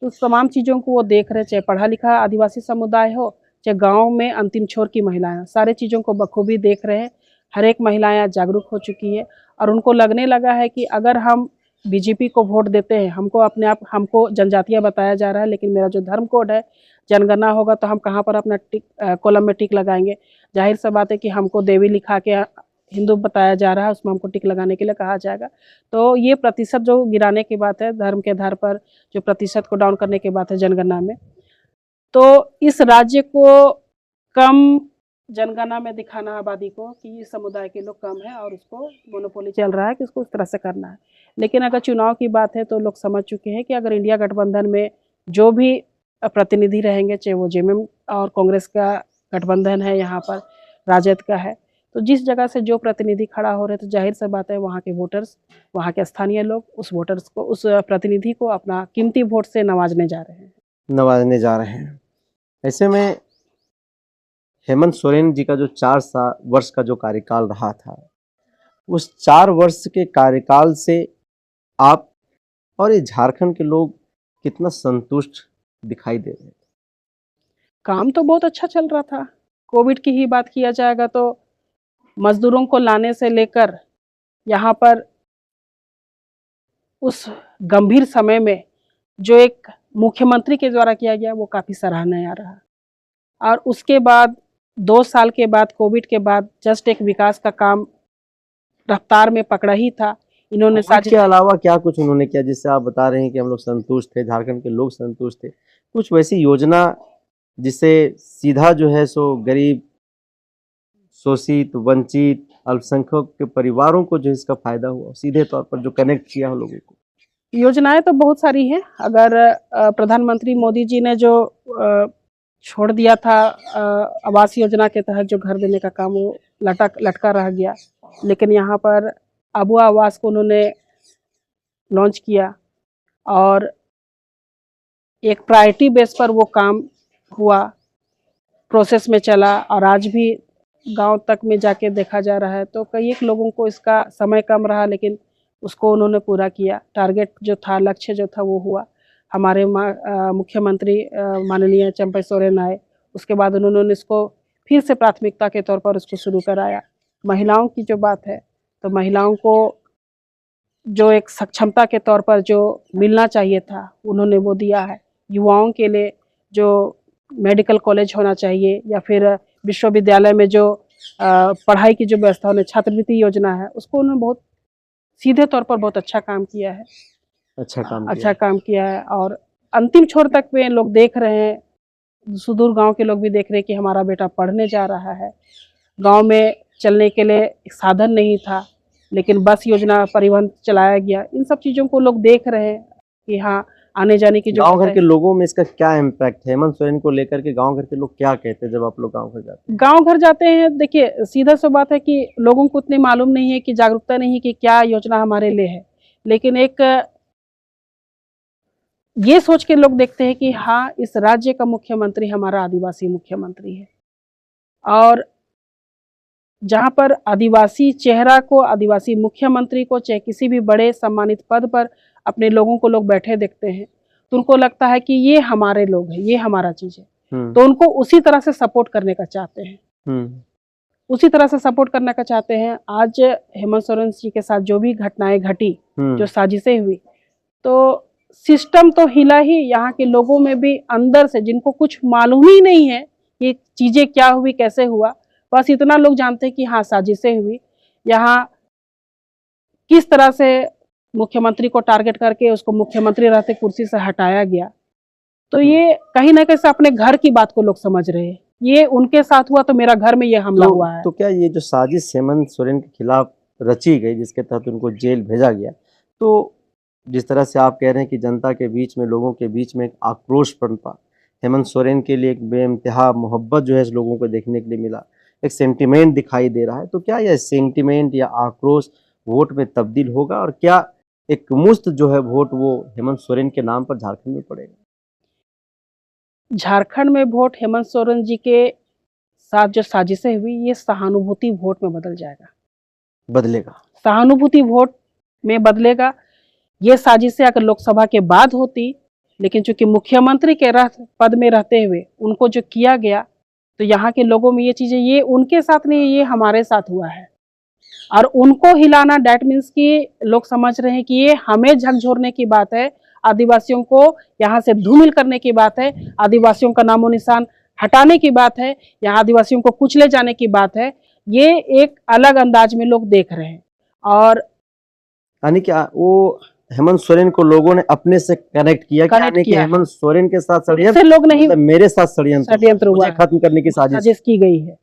तो उस तमाम चीज़ों को वो देख रहे, चाहे पढ़ा लिखा आदिवासी समुदाय हो, चाहे गांव में अंतिम छोर की महिलाएं, सारे चीज़ों को बखूबी देख रहे हैं। हर एक महिलाएं जागरूक हो चुकी है और उनको लगने लगा है कि अगर हम बीजेपी को वोट देते हैं, हमको जनजातियाँ बताया जा रहा है, लेकिन मेरा जो धर्म कोड है, जनगणना होगा तो हम कहाँ पर अपना कॉलम में टिक लगाएंगे। जाहिर सा बात है कि हमको देवी लिखा के हिंदू बताया जा रहा है, उसमें हमको टिक लगाने के लिए कहा जाएगा। तो ये प्रतिशत जो गिराने की बात है, धर्म के आधार पर जो प्रतिशत को डाउन करने की बात है जनगणना में, तो इस राज्य को कम जनगणना में दिखाना आबादी को कि इस समुदाय के लोग कम है और उसको मोनोपोली चल रहा है कि उसको उस तरह से करना है। लेकिन अगर चुनाव की बात है तो लोग समझ चुके हैं कि अगर इंडिया गठबंधन में जो भी प्रतिनिधि रहेंगे, चाहे वो जेएमएम और कांग्रेस का गठबंधन है, यहाँ पर राजद का है, तो जिस जगह से जो प्रतिनिधि खड़ा हो रहे, तो जाहिर सी बात है वहाँ के वोटर्स, वहाँ के स्थानीय लोग उस वोटर्स को, उस प्रतिनिधि को अपना कीमती वोट से नवाजने जा रहे हैं। ऐसे में हेमंत सोरेन जी का जो 4 वर्ष का जो कार्यकाल रहा था, उस 4 वर्ष के कार्यकाल से आप और ये झारखंड के लोग कितना संतुष्ट दिखाई दे रहे थे? काम तो बहुत अच्छा चल रहा था। कोविड की ही बात किया जाएगा तो मजदूरों को लाने से लेकर यहाँ पर उस गंभीर समय में जो एक मुख्यमंत्री के द्वारा किया गया वो काफ़ी सराहनीय रहा। और उसके बाद 2 साल के बाद, कोविड के बाद, जस्ट एक विकास का काम रफ्तार में पकड़ा ही था। इन्होंने के अलावा क्या कुछ उन्होंने किया जिससे आप बता रहे हैं कि हम लोग संतुष्ट थे, झारखंड के लोग संतुष्ट थे? कुछ वैसी योजना जिससे सीधा जो है सो गरीब, शोषित, वंचित, अल्पसंख्यक के परिवारों को जो इसका फायदा हुआ, सीधे तौर पर जो कनेक्ट किया हो लोगों को? योजनाएं तो बहुत सारी हैं। अगर प्रधानमंत्री मोदी जी ने जो छोड़ दिया था आवास योजना के तहत जो घर देने का काम, वो लटका रह गया। लेकिन यहाँ पर आबुआ आवास को उन्होंने लॉन्च किया और एक प्रायोरिटी बेस पर वो काम हुआ, प्रोसेस में चला और आज भी गांव तक में जाके देखा जा रहा है। तो कई एक लोगों को इसका समय कम रहा, लेकिन उसको उन्होंने पूरा किया। टारगेट जो था, लक्ष्य जो था वो हुआ। हमारे मुख्यमंत्री माननीय चंपई सोरेन आए, उसके बाद उन्होंने इसको फिर से प्राथमिकता के तौर पर उसको शुरू कराया। महिलाओं की जो बात है, तो महिलाओं को जो एक सक्षमता के तौर पर जो मिलना चाहिए था उन्होंने वो दिया है। युवाओं के लिए जो मेडिकल कॉलेज होना चाहिए या फिर विश्वविद्यालय में जो पढ़ाई की जो व्यवस्था होने, छात्रवृत्ति योजना है, उसको उन्होंने बहुत सीधे तौर पर बहुत अच्छा काम किया है। अच्छा काम किया है और अंतिम छोर तक में लोग देख रहे हैं, सुदूर गांव के लोग भी देख रहे हैं कि हमारा बेटा पढ़ने जा रहा है। गांव में चलने के लिए एक साधन नहीं था, लेकिन बस योजना, परिवहन चलाया गया। इन सब चीज़ों को लोग देख रहे हैं कि हाँ, आने जाने की जो गांव घर के लोगों में इसका क्या इम्पैक्ट है? हेमंत सोरेन को लेकर के गांव घर के लोग क्या कहते हैं जब आप लोग गांव घर जाते हैं? गांव घर जाते हैं, देखिए सीधा सा बात है कि लोगों को उतनी मालूम नहीं है, कि जागरूकता नहीं है कि क्या योजना हमारे लिए है। लेकिन एक ये सोच के लोग देखते हैं कि हाँ, इस राज्य का मुख्यमंत्री हमारा आदिवासी मुख्यमंत्री है। और जहाँ पर आदिवासी चेहरा को, आदिवासी मुख्यमंत्री को, चाहे किसी भी बड़े सम्मानित पद पर अपने लोगों को लोग बैठे देखते हैं, तो उनको लगता है कि ये हमारे लोग हैं, ये हमारा चीज है। तो उनको उसी तरह से सपोर्ट करने का चाहते हैं, उसी तरह से सपोर्ट करने का चाहते हैं। आज हेमंत सोरेन जी के साथ जो भी घटनाएं घटी, जो साजिशें हुई, तो सिस्टम तो हिला ही, यहाँ के लोगों में भी अंदर से, जिनको कुछ मालूम ही नहीं है कि चीजें क्या हुई, कैसे हुआ, बस इतना लोग जानते हैं कि हाँ, साजिशें हुई। यहाँ किस तरह से मुख्यमंत्री को टारगेट करके उसको मुख्यमंत्री रहते कुर्सी से हटाया गया, तो ये कहीं ना कहीं अपने घर की बात को लोग समझ रहे हैं। ये उनके साथ हुआ तो मेरा घर में ये हमला हुआ है। तो क्या ये जो साजिश हेमंत सोरेन के खिलाफ रची गई, जिसके तहत उनको जेल भेजा गया, तो जिस तरह से आप कह रहे हैं कि जनता के बीच में, लोगों के बीच में एक आक्रोश पनपा, हेमंत सोरेन के लिए एक बेइंतहा मोहब्बत जो है इस लोगों को देखने के लिए मिला, एक सेंटिमेंट दिखाई दे रहा है, तो क्या यह सेंटिमेंट या आक्रोश वोट में तब्दील होगा? और क्या एक मुश्त जो है वोट वो हेमंत सोरेन के नाम पर झारखंड में पड़ेगा? झारखंड में वोट हेमंत सोरेन जी के साथ जो साजिशें हुई, ये सहानुभूति वोट में बदल जाएगा, बदलेगा, सहानुभूति वोट में बदलेगा। ये साजिशें अगर लोकसभा के बाद होती, लेकिन चूंकि मुख्यमंत्री के पद में रहते हुए उनको जो किया गया, तो यहाँ के लोगों में ये चीजें, ये उनके साथ नहीं, ये हमारे साथ हुआ है। और उनको हिलाना, डैट मीन्स कि लोग समझ रहे हैं कि ये हमें झकझोरने की बात है, आदिवासियों को यहाँ से धूमिल करने की बात है, आदिवासियों का नामो निशान हटाने की बात है, यहाँ आदिवासियों को कुचले जाने की बात है। ये एक अलग अंदाज में लोग देख रहे हैं। और यानी क्या वो हेमंत सोरेन को लोगों ने अपने से कनेक्ट किया, कनेक्ट कि किया है। हेमंत सोरेन के साथ से लोग नहीं मतलब मेरे साथ षड्यंत्र हुआ मुझे है, खत्म करने की साजिश। साजिश की गई है।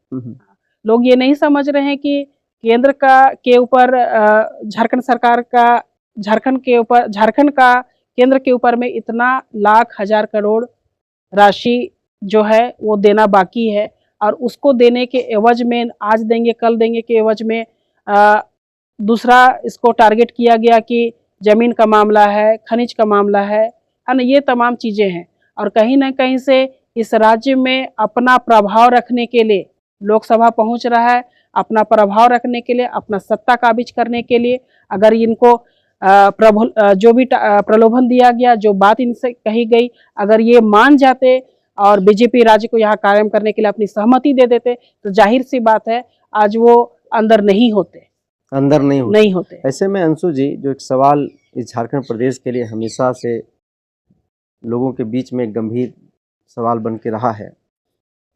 लोग ये नहीं समझ रहे हैं कि केंद्र के ऊपर झारखंड सरकार का झारखंड का केंद्र के ऊपर में इतना लाख हजार करोड़ राशि जो है वो देना बाकी है, और उसको देने के एवज में आज देंगे कल देंगे के एवज में दूसरा इसको टारगेट किया गया कि जमीन का मामला है, खनिज का मामला है ना, ये तमाम चीजें हैं। और कहीं ना कहीं से इस राज्य में अपना प्रभाव रखने के लिए लोकसभा पहुंच रहा है, अपना प्रभाव रखने के लिए, अपना सत्ता काबिज करने के लिए। अगर इनको जो भी प्रलोभन दिया गया, जो बात इनसे कही गई, अगर ये मान जाते और बीजेपी राज्य को यहाँ कायम करने के लिए अपनी सहमति दे देते, तो जाहिर सी बात है आज वो अंदर नहीं होते। ऐसे में अंशु जी, जो एक सवाल इस झारखंड प्रदेश के लिए हमेशा से लोगों के बीच में एक गंभीर सवाल बन के रहा है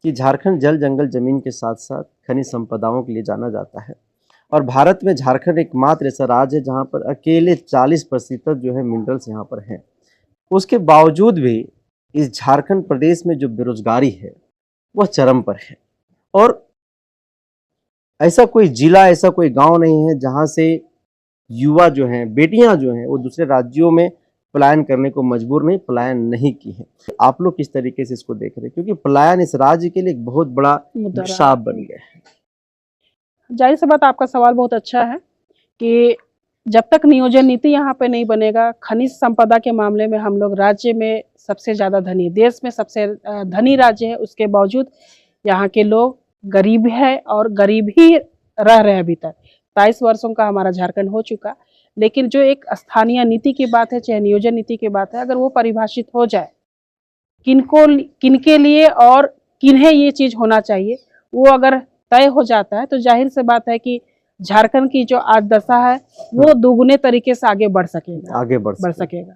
कि झारखंड जल जंगल जमीन के साथ साथ खनिज संपदाओं के लिए जाना जाता है, और भारत में झारखंड एकमात्र ऐसा राज्य है जहां पर अकेले 40% जो है मिनरल्स यहाँ पर हैं। उसके बावजूद भी इस झारखंड प्रदेश में जो बेरोजगारी है वह चरम पर है, और ऐसा कोई जिला, ऐसा कोई गांव नहीं है जहां से युवा जो हैं, बेटियां जो हैं, वो दूसरे राज्यों में पलायन करने को मजबूर नहीं, पलायन नहीं की है। आप लोग किस तरीके से इसको देख रहे हैं, क्योंकि पलायन इस राज्य के लिए एक बहुत बड़ा अभिशाप बन गया है। जाहिर सी बात, आपका सवाल बहुत अच्छा है कि जब तक नियोजन नीति यहाँ पे नहीं बनेगा, खनिज संपदा के मामले में हम लोग राज्य में सबसे ज्यादा धनी, देश में सबसे धनी राज्य है, उसके बावजूद यहाँ के लोग गरीब है और गरीब ही रह रहे हैं। अभी तक 23 वर्षों का हमारा झारखंड हो चुका, लेकिन जो एक स्थानीय नीति की बात है, चाहे नियोजन नीति की बात है, अगर वो परिभाषित हो जाए किनके लिए और किन्हें ये चीज होना चाहिए, वो अगर तय हो जाता है तो जाहिर से बात है कि झारखंड की जो आज दशा है वो दुगुने तरीके से आगे बढ़ सकेगा।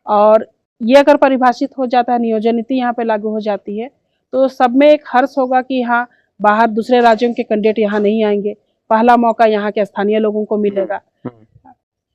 और ये अगर परिभाषित हो जाता है, नियोजन नीति यहाँ पे लागू हो जाती है, तो सब में एक हर्ष होगा कि हाँ, बाहर दूसरे राज्यों के कैंडिडेट यहाँ नहीं आएंगे, पहला मौका यहाँ के स्थानीय लोगों को मिलेगा।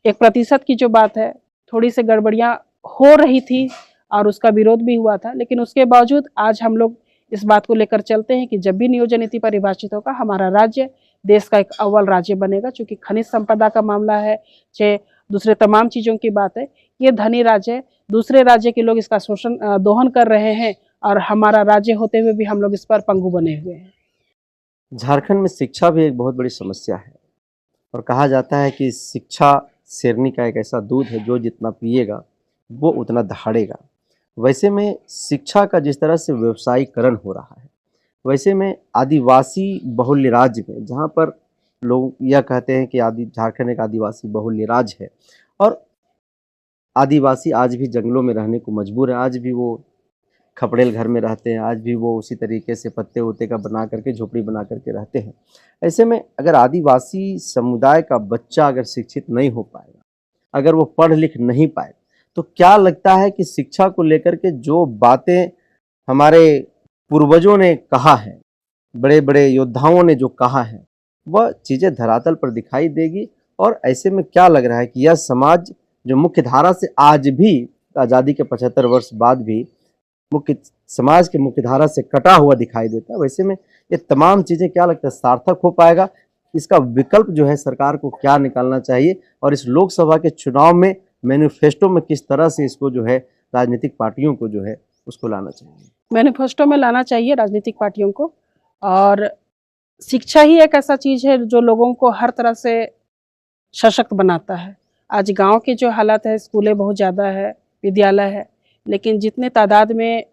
1% की जो बात है, थोड़ी सी गड़बड़ियां हो रही थी और उसका विरोध भी हुआ था, लेकिन उसके बावजूद आज हम लोग इस बात को लेकर चलते हैं कि जब भी नियोजन नीति परिभाषित होगा, हमारा राज्य देश का एक अव्वल राज्य बनेगा। चूंकि खनिज संपदा का मामला है, चाहे दूसरे तमाम चीजों की बात है, ये धनी राज्य है, दूसरे राज्य के लोग इसका शोषण दोहन कर रहे हैं, और हमारा राज्य होते हुए भी हम लोग इस पर पंगु बने हुए हैं। झारखंड में शिक्षा भी एक बहुत बड़ी समस्या है, और कहा जाता है कि शिक्षा शेरनी का एक ऐसा दूध है जो जितना पिएगा वो उतना दहाड़ेगा। वैसे में शिक्षा का जिस तरह से व्यवसायीकरण हो रहा है, वैसे में आदिवासी बहुल्य राज्य में, जहाँ पर लोग यह कहते हैं कि झारखंड एक आदिवासी बहुल्य राज्य है, और आदिवासी आज भी जंगलों में रहने को मजबूर है, आज भी वो खपड़ेल घर में रहते हैं, आज भी वो उसी तरीके से पत्ते उत्ते का बना करके, झोपड़ी बना करके रहते हैं। ऐसे में अगर आदिवासी समुदाय का बच्चा अगर शिक्षित नहीं हो पाएगा, अगर वो पढ़ लिख नहीं पाए, तो क्या लगता है कि शिक्षा को लेकर के जो बातें हमारे पूर्वजों ने कहा है, बड़े बड़े योद्धाओं ने जो कहा है, वह चीज़ें धरातल पर दिखाई देगी? और ऐसे में क्या लग रहा है कि यह समाज जो मुख्य धारा से आज भी आज़ादी के 75 वर्ष बाद भी समाज के मुख्य धारा से कटा हुआ दिखाई देता है, वैसे में ये तमाम चीज़ें क्या लगता है सार्थक हो पाएगा? इसका विकल्प जो है सरकार को क्या निकालना चाहिए, और इस लोकसभा के चुनाव में मैनिफेस्टो में किस तरह से इसको जो है राजनीतिक पार्टियों को जो है उसको लाना चाहिए? मैनिफेस्टो में लाना चाहिए राजनीतिक पार्टियों को, और शिक्षा ही एक ऐसा चीज है जो लोगों को हर तरह से सशक्त बनाता है। आज गांव के जो हालात है, स्कूलें बहुत ज़्यादा है, विद्यालय है, लेकिन जितने तादाद में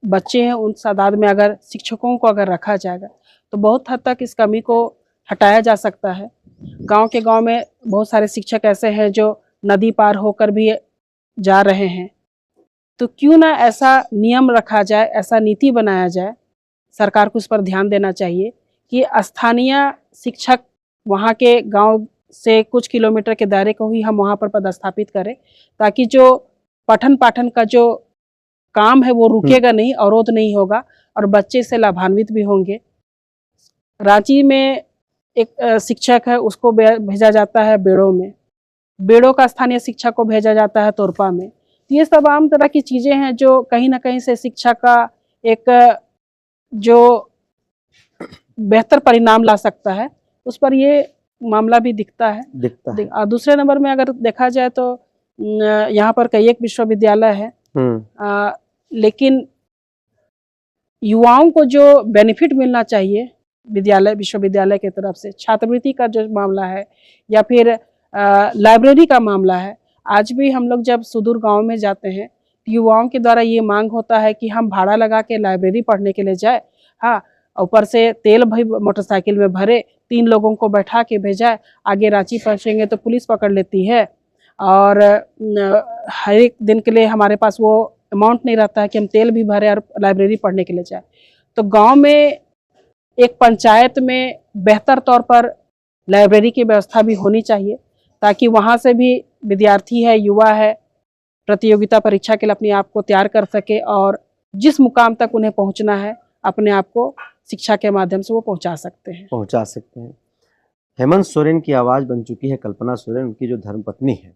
बच्चे हैं उन तादाद में अगर शिक्षकों को अगर रखा जाएगा तो बहुत हद तक इस कमी को हटाया जा सकता है। गांव में बहुत सारे शिक्षक ऐसे हैं जो नदी पार होकर भी जा रहे हैं, तो क्यों ना ऐसा नियम रखा जाए, ऐसा नीति बनाया जाए, सरकार को इस पर ध्यान देना चाहिए कि स्थानीय शिक्षक वहाँ के गांव से कुछ किलोमीटर के दायरे को ही हम वहाँ पर पदस्थापित करें, ताकि जो पठन पाठन का जो काम है वो रुकेगा नहीं, अवरोध नहीं होगा, और बच्चे से लाभान्वित भी होंगे। रांची में एक शिक्षक है, उसको भेजा जाता है बेड़ों में, बेड़ों का स्थानीय शिक्षक को भेजा जाता है तोरपा में। ये सब आम तरह की चीजें हैं जो कहीं ना कहीं से शिक्षा का एक जो बेहतर परिणाम ला सकता है, उस पर ये मामला भी दिखता है। और दूसरे नंबर में अगर देखा जाए तो यहाँ पर कई एक विश्वविद्यालय है, लेकिन युवाओं को जो बेनिफिट मिलना चाहिए विश्वविद्यालय की तरफ से, छात्रवृत्ति का जो मामला है या फिर लाइब्रेरी का मामला है, आज भी हम लोग जब सुदूर गांव में जाते हैं तो युवाओं के द्वारा ये मांग होता है कि हम भाड़ा लगा के लाइब्रेरी पढ़ने के लिए जाए, हाँ, ऊपर से तेल भी मोटरसाइकिल में भरे, 3 लोगों को बैठा के भेजा, आगे रांची पहुंचेंगे तो पुलिस पकड़ लेती है, और हर एक दिन के लिए हमारे पास वो अमाउंट नहीं रहता है कि हम तेल भी भरे और लाइब्रेरी पढ़ने के लिए जाए। तो गांव में एक पंचायत में बेहतर तौर पर लाइब्रेरी की व्यवस्था भी होनी चाहिए, ताकि वहाँ से भी विद्यार्थी है, युवा है, प्रतियोगिता परीक्षा के लिए अपने आप को तैयार कर सके और जिस मुकाम तक उन्हें पहुँचना है अपने आप को शिक्षा के माध्यम से वो पहुँचा सकते हैं। हेमंत सोरेन की आवाज़ बन चुकी है कल्पना सोरेन, उनकी जो धर्मपत्नी है,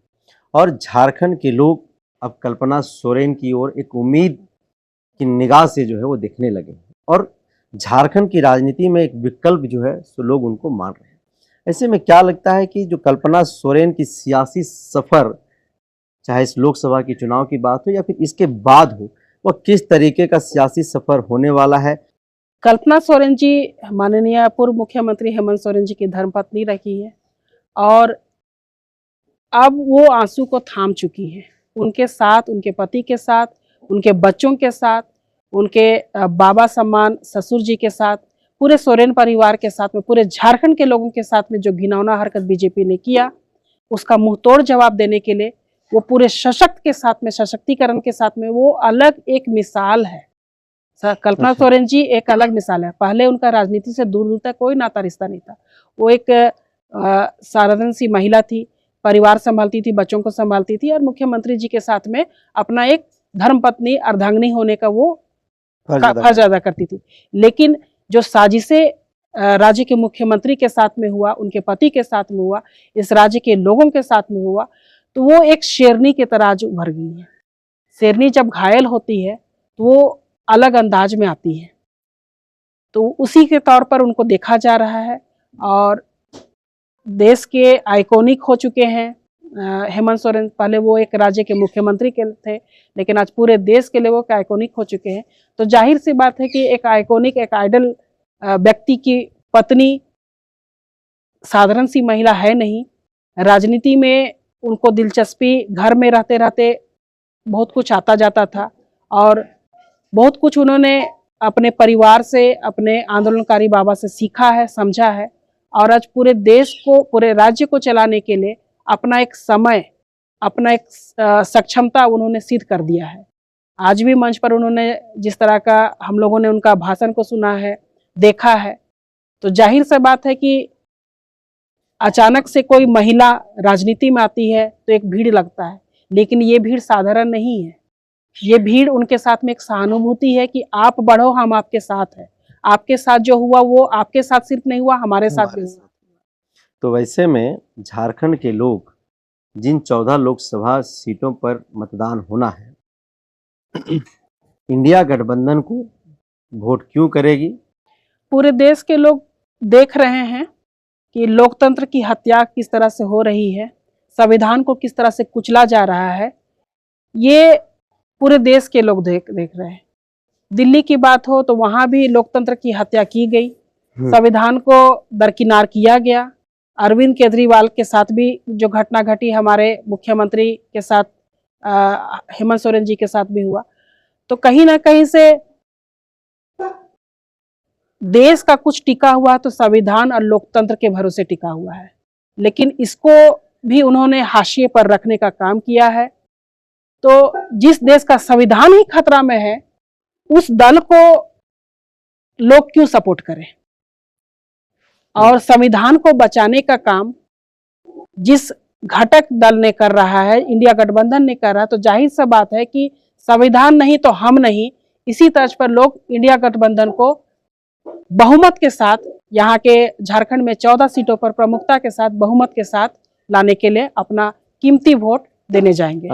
और झारखंड के लोग अब कल्पना सोरेन की ओर एक उम्मीद की निगाह से जो है वो देखने लगे हैं, और झारखंड की राजनीति में एक विकल्प जो है सो लोग उनको मान रहे हैं। ऐसे में क्या लगता है कि जो कल्पना सोरेन की सियासी सफ़र, चाहे इस लोकसभा की चुनाव की बात हो या फिर इसके बाद हो, वह किस तरीके का सियासी सफ़र होने वाला है? कल्पना सोरेन जी माननीय पूर्व मुख्यमंत्री हेमंत सोरेन जी की धर्मपत्नी रही है, और अब वो आंसू को थाम चुकी है। उनके साथ, उनके पति के साथ, उनके बच्चों के साथ, उनके बाबा सम्मान ससुर जी के साथ, पूरे सोरेन परिवार के साथ में, पूरे झारखंड के लोगों के साथ में जो घिनौना हरकत बीजेपी ने किया, उसका मुंहतोड़ जवाब देने के लिए वो पूरे सशक्त के साथ में, सशक्तिकरण के साथ में वो अलग एक मिसाल है। कल्पना सोरेन जी एक अलग मिसाल है। पहले उनका राजनीति से दूर दूर तक कोई नाता रिश्ता नहीं था। वो एक साधारण सी महिला थी, परिवार संभालती थी, बच्चों को संभालती थी, और मुख्यमंत्री जी के साथ में अपना एक धर्मपत्नी अर्धांगिनी होने का वो फर्ज अदा करती थी। लेकिन जो साजिशें राज्य के मुख्यमंत्री के साथ में हुआ, उनके पति के साथ में हुआ, इस राज्य के लोगों के साथ में हुआ, तो वो एक शेरनी के तरह आज उभर गई है। शेरनी जब घायल होती है तो वो अलग अंदाज में आती है, तो उसी के तौर पर उनको देखा जा रहा है। और देश के आइकॉनिक हो चुके हैं हेमंत सोरेन। पहले वो एक राज्य के मुख्यमंत्री के थे, लेकिन आज पूरे देश के लिए वो आइकॉनिक हो चुके हैं। तो जाहिर सी बात है कि एक आइकॉनिक, एक आइडल व्यक्ति की पत्नी साधारण सी महिला है नहीं। राजनीति में उनको दिलचस्पी घर में रहते रहते बहुत कुछ आता जाता था, और बहुत कुछ उन्होंने अपने परिवार से, अपने आंदोलनकारी बाबा से सीखा है, समझा है, और आज पूरे देश को, पूरे राज्य को चलाने के लिए अपना एक समय, अपना एक सक्षमता उन्होंने सिद्ध कर दिया है। आज भी मंच पर उन्होंने जिस तरह का, हम लोगों ने उनका भाषण को सुना है, देखा है, तो जाहिर सी बात है कि अचानक से कोई महिला राजनीति में आती है तो एक भीड़ लगता है, लेकिन ये भीड़ साधारण नहीं है। ये भीड़ उनके साथ में एक सहानुभूति है कि आप बढ़ो, हम आपके साथ हैं। आपके साथ जो हुआ वो आपके साथ सिर्फ नहीं हुआ, हमारे साथ भी हुआ। तो वैसे में झारखंड के लोग जिन 14 लोकसभा सीटों पर मतदान होना है, इंडिया गठबंधन को वोट क्यों करेगी? पूरे देश के लोग देख रहे हैं कि लोकतंत्र की हत्या किस तरह से हो रही है, संविधान को किस तरह से कुचला जा रहा है, ये पूरे देश के लोग देख रहे हैं। दिल्ली की बात हो तो वहां भी लोकतंत्र की हत्या की गई, संविधान को दरकिनार किया गया। अरविंद केजरीवाल के साथ भी जो घटना घटी, हमारे मुख्यमंत्री के साथ, हेमंत सोरेन जी के साथ भी हुआ। तो कहीं ना कहीं से देश का कुछ टिका हुआ तो संविधान और लोकतंत्र के भरोसे टिका हुआ है, लेकिन इसको भी उन्होंने हाशिए पर रखने का काम किया है। तो जिस देश का संविधान ही खतरा में है, उस दल को लोग क्यों सपोर्ट करें? और संविधान को बचाने का काम जिस घटक दल ने कर रहा है, इंडिया गठबंधन ने कर रहा है, तो जाहिर सी बात है कि संविधान नहीं तो हम नहीं, इसी तर्ज पर लोग इंडिया गठबंधन को बहुमत के साथ, यहाँ के झारखंड में 14 सीटों पर प्रमुखता के साथ, बहुमत के साथ लाने के लिए अपना कीमती वोट देने जाएंगे।